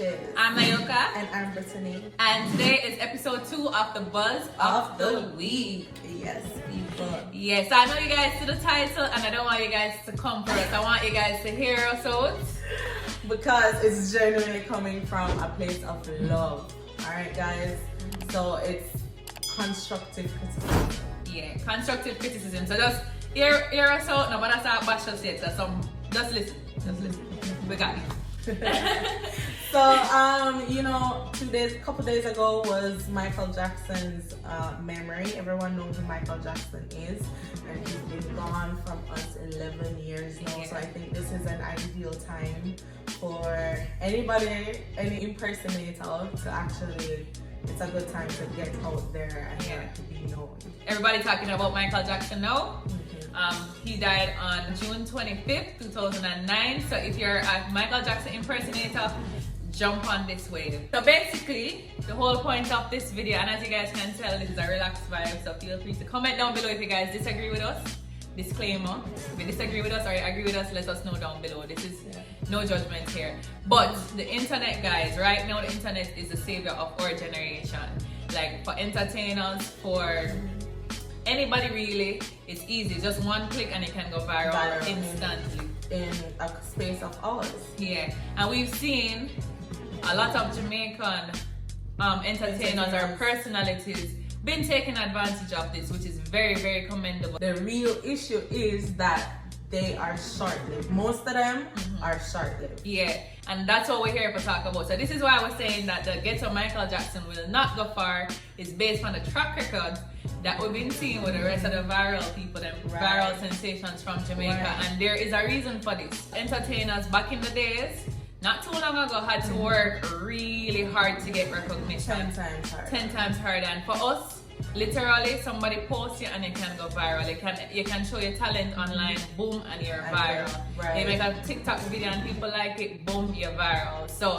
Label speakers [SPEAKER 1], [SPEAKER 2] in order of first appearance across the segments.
[SPEAKER 1] Bitches.
[SPEAKER 2] I'm Nayoka.
[SPEAKER 1] And I'm Brittany.
[SPEAKER 2] And today is episode 2 of the Buzz of the Week.
[SPEAKER 1] Yes, people.
[SPEAKER 2] Yes, I know you guys see the title and I don't want you guys to come for us. I want you guys to hear us out.
[SPEAKER 1] Because it's genuinely coming from a place of love. Alright, guys? So it's constructive criticism.
[SPEAKER 2] Yeah, constructive criticism. So just hear us out. No, but that's our bash us yet. Just listen. We got you.
[SPEAKER 1] So, a couple days ago was Michael Jackson's memory. Everyone knows who Michael Jackson is, and he's been gone from us 11 years now. So I think this is an ideal time for anybody, any impersonator, to actually. It's a good time to get out there and to be known.
[SPEAKER 2] Everybody talking about Michael Jackson now. He died on June 25th, 2009. So if you're a Michael Jackson impersonator, jump on this wave. So basically, the whole point of this video, and as you guys can tell, this is a relaxed vibe, so feel free to comment down below if you guys disagree with us. Disclaimer, if you disagree with us or you agree with us, let us know down below. This is no judgment here. But the internet, guys, right now the internet is the savior of our generation. Like, for entertainers, for anybody really, it's easy. Just one click and it can go viral instantly.
[SPEAKER 1] In a space of hours.
[SPEAKER 2] Yeah, and we've seen a lot of Jamaican entertainers or personalities been taking advantage of this, which is very, very commendable.
[SPEAKER 1] The real issue is that they are short-lived. Most of them are short-lived.
[SPEAKER 2] Yeah, and that's what we're here to talk about. So this is why I was saying that the Ghetto Michael Jackson will not go far. It's based on the track record that we've been seeing with the rest of the viral people, them viral sensations from Jamaica. And there is a reason for this. Entertainers back in the days, not too long ago, had to work really hard to get recognition.
[SPEAKER 1] 10 times harder.
[SPEAKER 2] 10 times harder. And for us, literally, somebody posts you and you can go viral. You can show your talent online, boom, and you're viral.
[SPEAKER 1] Right.
[SPEAKER 2] You make a TikTok video and people like it, boom, you're viral. So,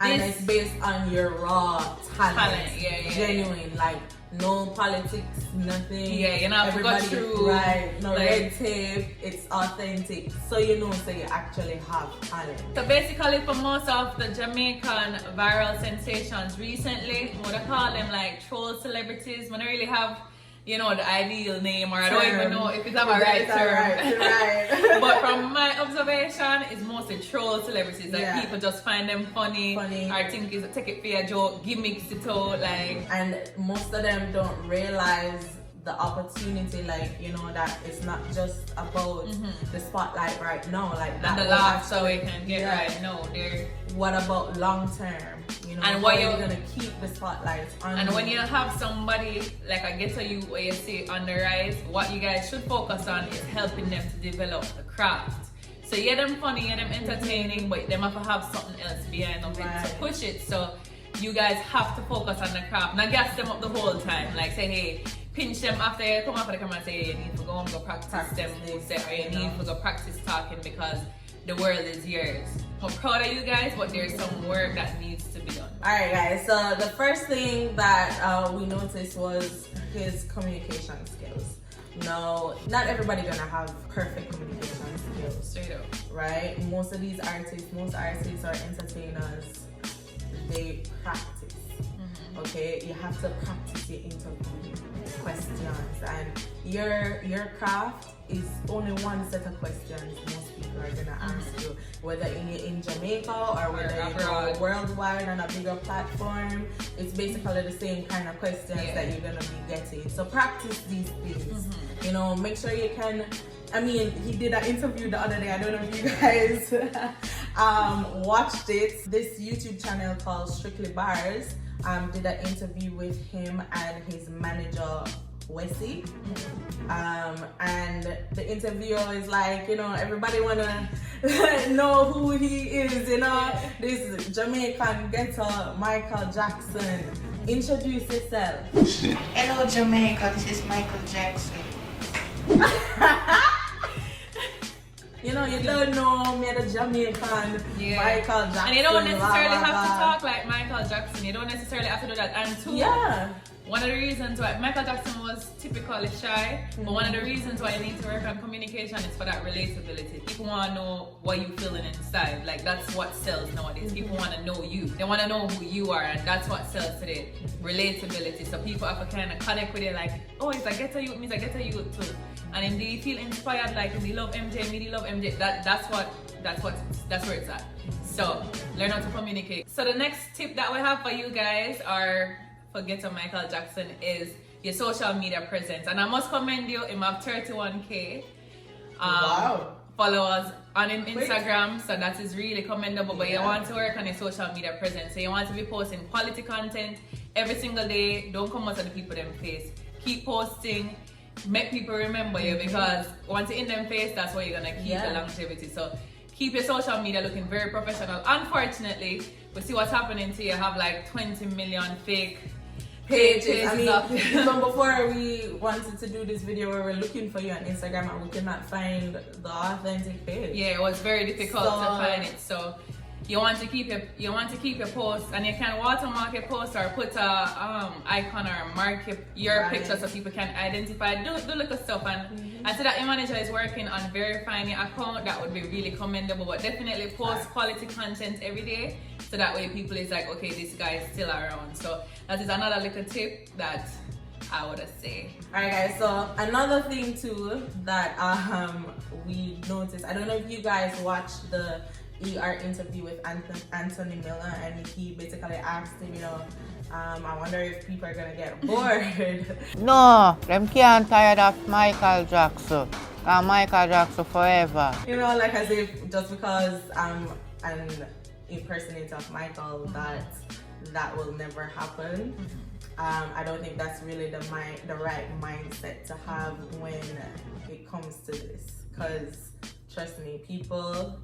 [SPEAKER 1] and it's based on your raw talent.
[SPEAKER 2] Genuine,
[SPEAKER 1] like no politics, nothing.
[SPEAKER 2] Yeah, you're not
[SPEAKER 1] everybody
[SPEAKER 2] through.
[SPEAKER 1] Right, no red tape. It's authentic. So you actually have talent.
[SPEAKER 2] So basically, for most of the Jamaican viral sensations recently, what I call them like troll celebrities, when I really have, the ideal name, or I don't even know if it's a right term.
[SPEAKER 1] Right.
[SPEAKER 2] But from my observation, it's mostly troll celebrities. Like people just find them funny. Or think take it for a joke, gimmicks it out, like.
[SPEAKER 1] And most of them don't realize the opportunity, that it's not just about the spotlight right now, like that.
[SPEAKER 2] And the laugh, so we can get right. No,
[SPEAKER 1] what about long term?
[SPEAKER 2] And what you're
[SPEAKER 1] gonna keep the spotlight on.
[SPEAKER 2] And when you have somebody like a Ghetto youth where you see on the rise, what you guys should focus on is helping them to develop the craft. So them funny, them entertaining, but them have to have something else behind them to push it. So you guys have to focus on the craft. Not gas them up the whole time. Like say, hey, pinch them after you come off the camera and say, hey, you need to go and go practice them moves, or you need to go practice talking because the world is yours. I'm proud of you guys, but there's some work that needs to be done.
[SPEAKER 1] Alright guys, so the first thing that we noticed was his communication skills. No, not everybody gonna have perfect communication skills.
[SPEAKER 2] Straight up.
[SPEAKER 1] Right? Most artists or entertainers, they practice. Okay? You have to practice your interview questions, and your craft is only one set of questions most people are gonna ask you, whether in Jamaica or whether you're worldwide on a bigger platform. It's basically the same kind of questions that you're gonna be getting. So practice these things. Make sure you can. He did an interview the other day. I don't know if you guys watched it. This YouTube channel called Strictly Bars did an interview with him and his manager Wesley. And the interviewer is like, everybody wanna know who he is, this Jamaican Ghetto Michael Jackson. Introduce yourself.
[SPEAKER 3] Hello Jamaica, this is Michael Jackson.
[SPEAKER 1] You know, you don't know me, the Jamaican Micheal Jackson.
[SPEAKER 2] And you don't necessarily have to talk like Micheal Jackson. You don't necessarily have to do that. And two, one of the reasons why Micheal Jackson was typically shy, but one of the reasons why you need to work on communication is for that relatability. People want to know what you're feeling inside. Like, that's what sells nowadays. People want to know you. They want to know who you are, and that's what sells today. Relatability. So people have to kind of connect with you like, oh, it's a Ghetto youth, means a Ghetto youth too. And if they feel inspired, like if they love MJ, me they love MJ, that's where it's at. So learn how to communicate. So the next tip that we have for you guys are for Ghetto Micheal Jackson is your social media presence. And I must commend you, you have 31k followers on Instagram, so that is really commendable. But you want to work on your social media presence. So you want to be posting quality content every single day. Don't come out of the people them face. Keep posting. Make people remember you, because once you're in them face, that's where you're gonna keep the longevity. So keep your social media looking very professional. Unfortunately, we see what's happening to you. Have like 20 million fake pages.
[SPEAKER 1] I mean, even before we wanted to do this video, we were looking for you on Instagram and we could not find the authentic page.
[SPEAKER 2] Yeah, it was very difficult to find it. So you want to keep your post, and you can watermark your post or put a icon or mark your picture so people can identify. Do little stuff, and I see that your manager is working on verifying your account. That would be really commendable. But definitely post quality content every day, so that way people is like, okay, this guy is still around. So that is another little tip that I would say.
[SPEAKER 1] Alright guys, so another thing too that we noticed, I don't know if you guys watched the ER interview with Anthony Miller, and he basically asked him, you know, I wonder if people are gonna get bored.
[SPEAKER 3] No, them can't tired of Micheal Jackson. Micheal Jackson forever.
[SPEAKER 1] You know, like as if just because I'm an impersonator of Micheal, that will never happen. I don't think that's really the right mindset to have when it comes to this, because trust me, people,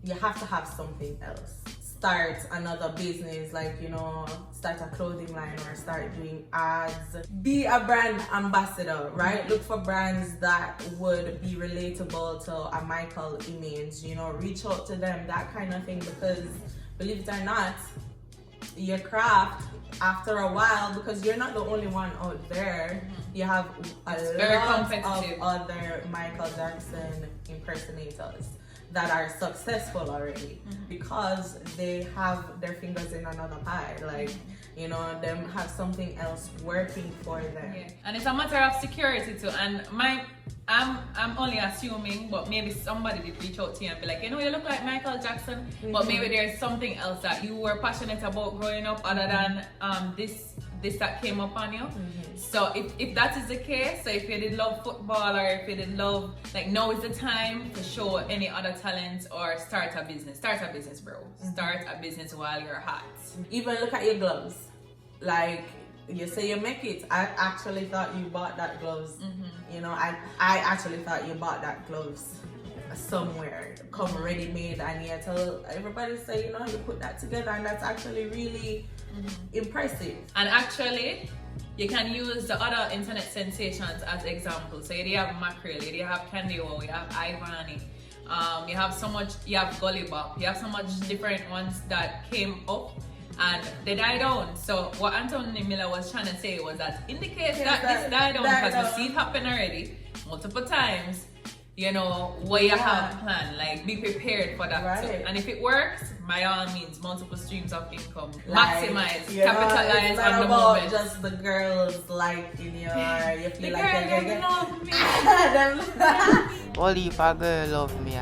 [SPEAKER 1] you have to have something else. Start another business, like, you know, start a clothing line or start doing ads. Be a brand ambassador, right? Look for brands that would be relatable to a Micheal image, you know, reach out to them, that kind of thing, because believe it or not, your craft, after a while, because you're not the only one out there, you have a lot of other Micheal Jackson impersonators that are successful already, because they have their fingers in another pie, like, you know, them have something else working for them.
[SPEAKER 2] And it's a matter of security too. And I'm only assuming, but maybe somebody did reach out to you and be like, you know, you look like Micheal Jackson, but maybe there's something else that you were passionate about growing up other than this that came up on you. So if that is the case, so if you did love football, or if you did love, like, now is the time to show any other talents or start a business, bro. Start a business while you're hot.
[SPEAKER 1] Even look at your gloves. Like, you say you make it. I actually thought you bought that gloves. You know, I actually thought you bought that gloves somewhere, come ready made, and you tell everybody, say, you know, you put that together, and that's actually really impressive. And actually,
[SPEAKER 2] you can use the other internet sensations as examples. So you have Micheal, you have Candy Wow, you have Ivani, you have Gully Bop, you have so much different ones that came up and they died down. So what Anthony Miller was trying to say was that in the case that this died down, because we see it happen already multiple times, you know, what you have planned, like, be prepared for that too. And if it works, by all means, multiple streams of income, like, maximize, capitalize on the moment.
[SPEAKER 1] Just the girls liking you, or you feel like
[SPEAKER 2] they love me.
[SPEAKER 3] Only if a girl love me,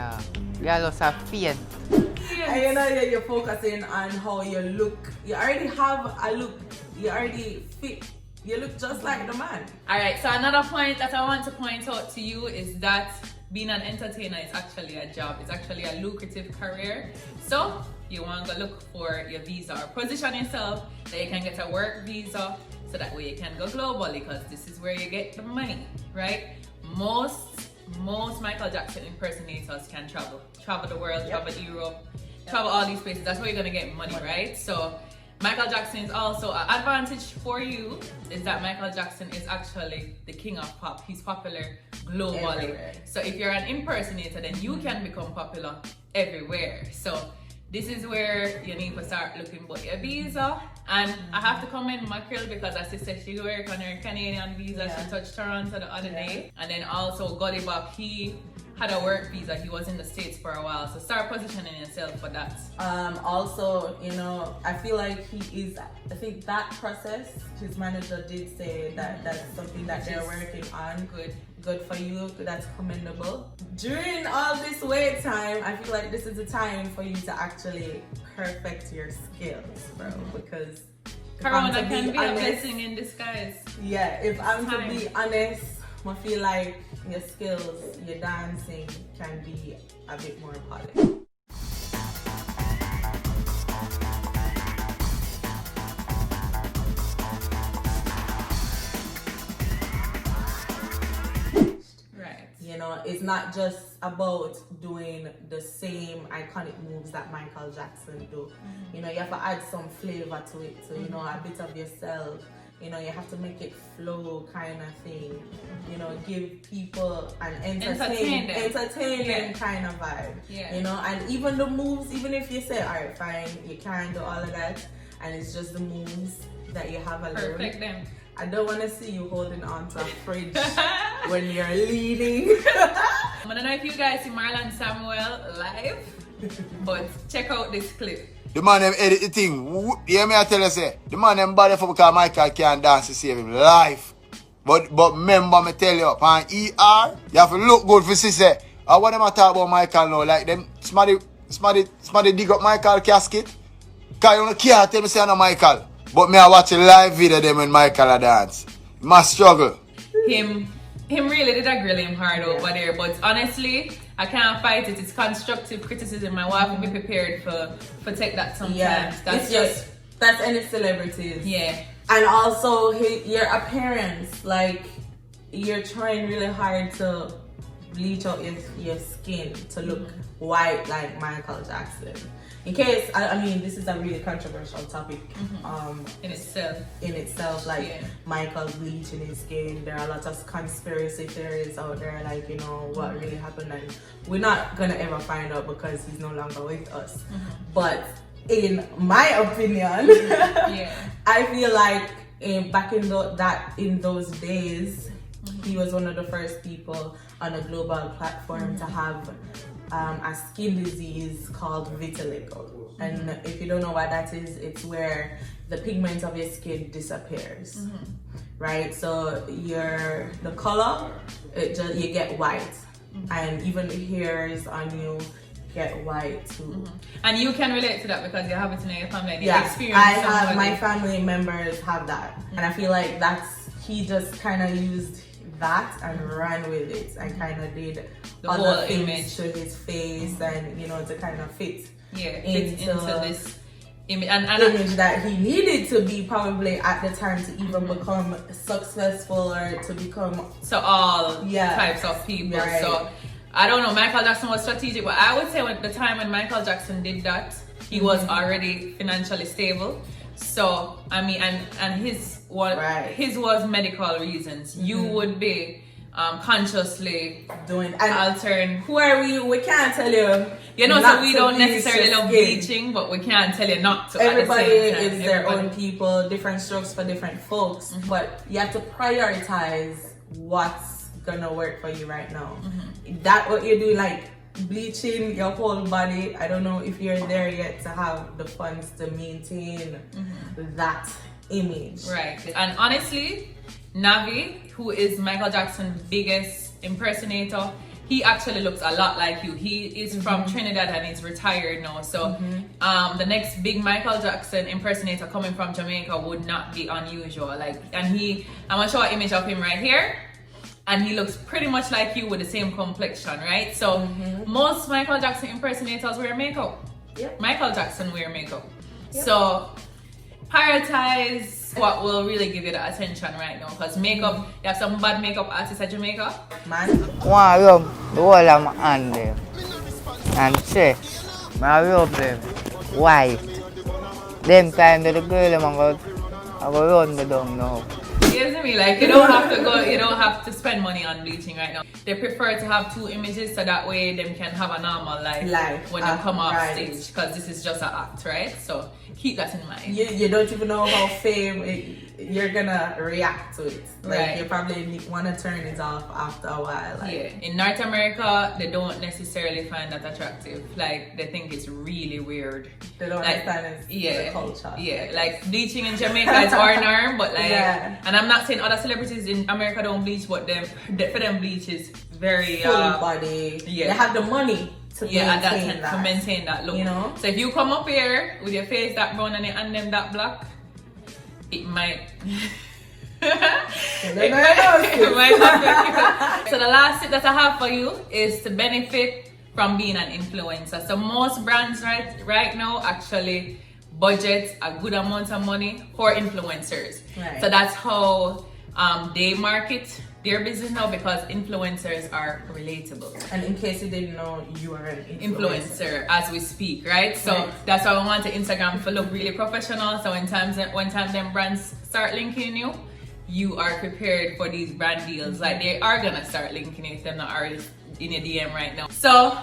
[SPEAKER 3] girl just have faith.
[SPEAKER 1] And you know, you're focusing on how you look. You already have a look. You already fit. You look just like the man.
[SPEAKER 2] Alright, so another point that I want to point out to you is that being an entertainer is actually a job. It's actually a lucrative career. So you want to look for your visa, or position yourself that you can get a work visa, so that way you can go globally, because this is where you get the money, right? Most Micheal Jackson impersonators can travel the world, travel Europe, travel all these places. That's where you're gonna get money, right? So Michael Jackson is also an advantage for you is that Michael Jackson is actually the king of pop. He's popular globally.
[SPEAKER 1] Everywhere.
[SPEAKER 2] So if you're an impersonator, then you can become popular everywhere. So this is where you need to start looking for your visa. And I have to commend Micheal because as she said, she worked on her Canadian visa.
[SPEAKER 1] Yeah.
[SPEAKER 2] She touched Toronto the other day. And then also Goldibach, he had a work visa. He was in the States for a while. So start positioning yourself for that.
[SPEAKER 1] Also, you know, I feel like I think that process, his manager did say that that's something that they're working on. Good for you, that's commendable. During all this wait time, I feel like this is the time for you to actually perfect your skills, bro, because
[SPEAKER 2] Corona can be a blessing in disguise.
[SPEAKER 1] Yeah, if I'm to be honest, I feel like your skills, your dancing can be a bit more polished. You know, it's not just about doing the same iconic moves that Michael Jackson do. You know, you have to add some flavor to it. So, you know, a bit of yourself. You know, you have to make it flow kind of thing. You know, give people an entertaining kind of vibe.
[SPEAKER 2] Yeah.
[SPEAKER 1] You know, and even the moves, even if you say, all right, fine, you can't do all of that, and it's just the moves that you have alone.
[SPEAKER 2] Perfect them.
[SPEAKER 1] I don't want to see you holding on to a fridge when you're leading.
[SPEAKER 2] I don't know if you guys see Marlon Samuel live, but check out this clip.
[SPEAKER 4] The man them edit the thing. Hear me I tell you say, the man them body for because Michael can't dance to save him life. But remember me tell you, on ER, you have to look good for sister. I want them to talk about Michael now, like them somebody dig up Michael casket. Cause you don't care tell me say no Michael. But me I watch a live video them when Michael a dance. He must struggle.
[SPEAKER 2] Him really did a grill him hard over there, but honestly, I can't fight it. It's constructive criticism. I want to be prepared for take that sometimes.
[SPEAKER 1] Yeah, that's any celebrities.
[SPEAKER 2] Yeah.
[SPEAKER 1] And also your appearance, like you're trying really hard to bleach out your skin to look white like Michael Jackson. In case, I mean, this is a really controversial topic
[SPEAKER 2] in itself,
[SPEAKER 1] like Michael bleaching his skin. There are a lot of conspiracy theories out there, like, you know, what really happened, and we're not gonna ever find out because he's no longer with us. But in my opinion, I feel like back in those days, he was one of the first people on a global platform to have a skin disease called vitiligo. And if you don't know what that is, it's where the pigment of your skin disappears. Right? So the color, you get white. And even the hairs on you get white too.
[SPEAKER 2] And you can relate to that because you have it in your family.
[SPEAKER 1] My family members have that. And I feel like he just kind of used that and ran with it and kind of did
[SPEAKER 2] the
[SPEAKER 1] other
[SPEAKER 2] whole
[SPEAKER 1] things
[SPEAKER 2] image
[SPEAKER 1] to his face and, you know, to kind of fit
[SPEAKER 2] into this image and
[SPEAKER 1] image that he needed to be probably at the time to even become successful or to become
[SPEAKER 2] all types of people.
[SPEAKER 1] Right.
[SPEAKER 2] So I don't know, Michael Jackson was strategic, but I would say at the time when Michael Jackson did that, he was already financially stable. So I mean, and his was medical reasons. You would be consciously
[SPEAKER 1] doing
[SPEAKER 2] altering.
[SPEAKER 1] Who are we? We can't tell you.
[SPEAKER 2] You know, so we don't necessarily love bleaching, but we can't tell you not to.
[SPEAKER 1] Everybody is their own people, different strokes for different folks. But you have to prioritize what's gonna work for you right now. That what you're doing, like bleaching your whole body. I don't know if you're there yet to have the funds to maintain that image.
[SPEAKER 2] Right. And honestly, Navi, who is Michael Jackson's biggest impersonator, he actually looks a lot like you. He is from Trinidad and he's retired now. So the next big Michael Jackson impersonator coming from Jamaica would not be unusual. I'm gonna show an image of him right here. And he looks pretty much like you with the same complexion, right? So most Michael Jackson impersonators wear makeup. Michael Jackson wear makeup. So prioritize what will really give you the attention right now. Because makeup, you have some bad makeup artists at Jamaica.
[SPEAKER 3] One rub the whole of my hand there. And chest. I rub them white. Them kind of the girl, I go run me down now.
[SPEAKER 2] You see me? Like you don't have to spend money on bleaching right now. They prefer to have 2 images so that way them can have a normal life when they come off stage, because this is just an act, right? So keep that in mind.
[SPEAKER 1] You don't even know how you're gonna react to it. Like you probably want to turn it off after a while. Like.
[SPEAKER 2] Yeah. In North America, they don't necessarily find that attractive. Like they think it's really weird.
[SPEAKER 1] They don't understand the culture.
[SPEAKER 2] Yeah. Like bleaching in Jamaica is our norm, but like, and I'm not saying other celebrities in America don't bleach, but for them bleach is very
[SPEAKER 1] full body. Yeah. They have the money to maintain that look. You know. So
[SPEAKER 2] if you come up here with your face that brown and them that black, it might. it might happen. So the last tip that I have for you is to benefit from being an influencer. So most brands right now actually budget a good amount of money for influencers. Right. So that's how they market their business now, because influencers are relatable.
[SPEAKER 1] And in case you didn't know, you are an
[SPEAKER 2] influencer as we speak, right? So that's why I want the Instagram to look really professional. So when time them brands start linking you, you are prepared for these brand deals. Like they are gonna start linking you if they're not already in your DM right now. So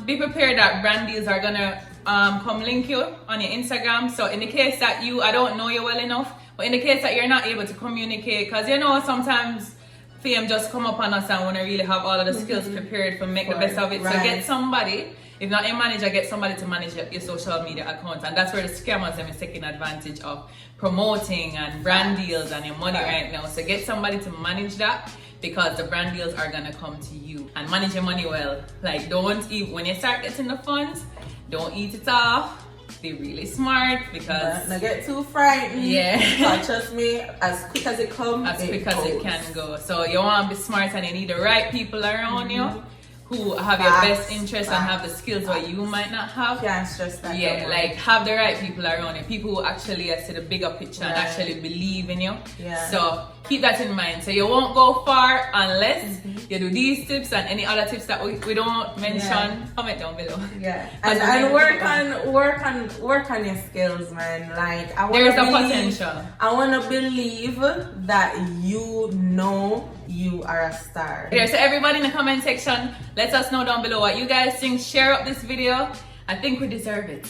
[SPEAKER 2] be prepared that brand deals are gonna come link you on your Instagram. So in the case that I don't know you well enough, but in the case that you're not able to communicate, because you know sometimes fame just come up on us and want to really have all of the skills prepared to make the best of it. So get somebody, if not a manager, get somebody to manage your social media account. And that's where the scammers are taking advantage of promoting and brand deals and your money right now. So get somebody to manage that, because the brand deals are gonna come to you. And manage your money well. Like don't eat, when you start getting the funds, don't eat it off. Be really smart, because
[SPEAKER 1] not get too frightened.
[SPEAKER 2] Yeah.
[SPEAKER 1] Trust me, as quick as it comes,
[SPEAKER 2] as quick as it can go. So you want to be smart, and you need the right people around you who have your best interests and have the skills that you might not have.
[SPEAKER 1] Can't stress that.
[SPEAKER 2] Yeah, like have the right people around you, people who actually see the bigger picture and actually believe in you. Yeah. So keep that in mind. So you won't go far unless you do these tips and any other tips that we don't mention. Comment down below.
[SPEAKER 1] Yeah, and work on your skills, man. Like
[SPEAKER 2] there's a potential.
[SPEAKER 1] I want to believe that you know you are a star.
[SPEAKER 2] Yeah, so everybody in the comment section, let us know down below what you guys think. Share up this video. I think we deserve it.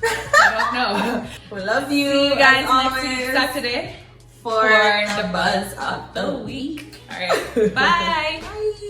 [SPEAKER 2] I don't know.
[SPEAKER 1] We love you.
[SPEAKER 2] See you guys next Saturday for the buzz of the week. All right. Bye.
[SPEAKER 1] Bye.